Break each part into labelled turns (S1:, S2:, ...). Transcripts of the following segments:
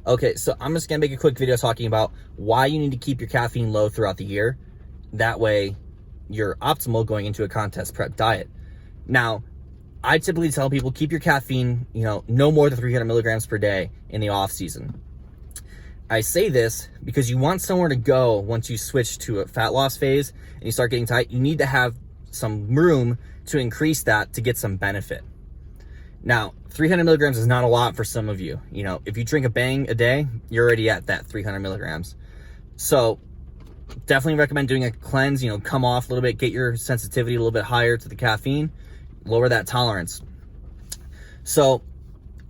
S1: Okay, so I'm just gonna make a quick video talking about why you need to keep your caffeine low throughout the year. That way you're optimal going into a contest prep diet. Now, I typically tell people keep your caffeine, no more than 300 milligrams per day in the off season. I say this because you want somewhere to go once you switch to a fat loss phase and you start getting tight. You need to have some room to increase that to get some benefit. Now, 300 milligrams is not a lot for some of you. If you drink a bang a day, you're already at that 300 milligrams. So definitely recommend doing a cleanse, come off a little bit, get your sensitivity a little bit higher to the caffeine, lower that tolerance. So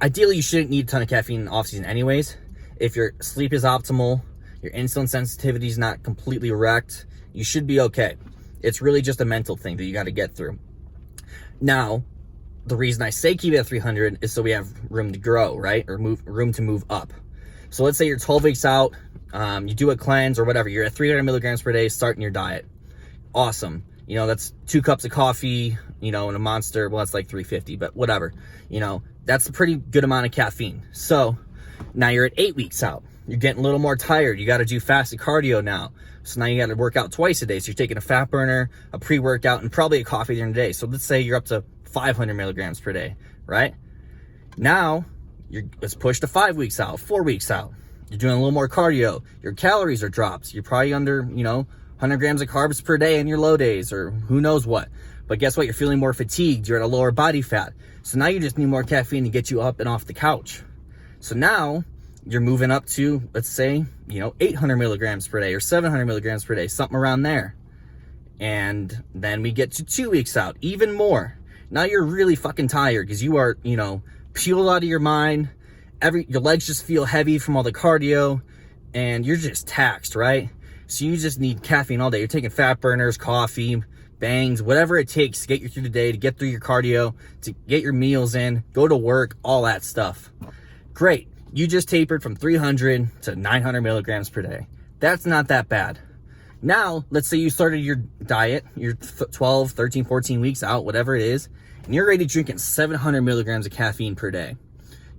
S1: ideally you shouldn't need a ton of caffeine in off season anyways. If your sleep is optimal, your insulin sensitivity is not completely wrecked, you should be okay. It's really just a mental thing that you got to get through. Now, the reason I say keep it at 300 is so we have room to grow, right? Or room to move up. So let's say you're 12 weeks out, you do a cleanse or whatever, you're at 300 milligrams per day starting your diet. Awesome. That's 2 cups of coffee, and a Monster. Well, that's like 350, but whatever. That's a pretty good amount of caffeine. So now you're at 8 weeks out. You're getting a little more tired. You got to do fasted cardio now. So now you got to work out twice a day. So you're taking a fat burner, a pre-workout, and probably a coffee during the day. So let's say you're up to 500 milligrams per day, right? Now, let's push to 5 weeks out, 4 weeks out. You're doing a little more cardio. Your calories are dropped. You're probably under, 100 grams of carbs per day in your low days or who knows what. But guess what? You're feeling more fatigued. You're at a lower body fat. So now you just need more caffeine to get you up and off the couch. So now you're moving up to, let's say, 800 milligrams per day or 700 milligrams per day, something around there. And then we get to 2 weeks out, even more. Now you're really fucking tired because you are, peeled out of your mind. Your legs just feel heavy from all the cardio and you're just taxed, right? So you just need caffeine all day. You're taking fat burners, coffee, bangs, whatever it takes to get you through the day, to get through your cardio, to get your meals in, go to work, all that stuff. Great. You just tapered from 300 to 900 milligrams per day. That's not that bad. Now, let's say you started your diet, you're 12, 13, 14 weeks out, whatever it is, and you're already drinking 700 milligrams of caffeine per day.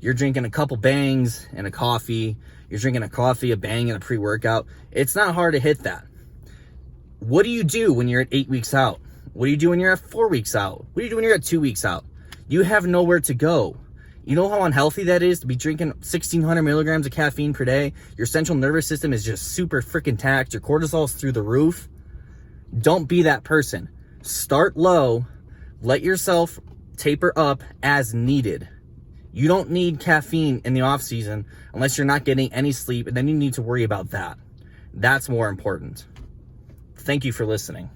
S1: You're drinking a couple bangs and a coffee. You're drinking a coffee, a bang, and a pre-workout. It's not hard to hit that. What do you do when you're at 8 weeks out? What do you do when you're at 4 weeks out? What do you do when you're at 2 weeks out? You have nowhere to go. You know how unhealthy that is to be drinking 1,600 milligrams of caffeine per day? Your central nervous system is just super freaking taxed. Your cortisol's through the roof. Don't be that person. Start low. Let yourself taper up as needed. You don't need caffeine in the off season unless you're not getting any sleep, and then you need to worry about that. That's more important. Thank you for listening.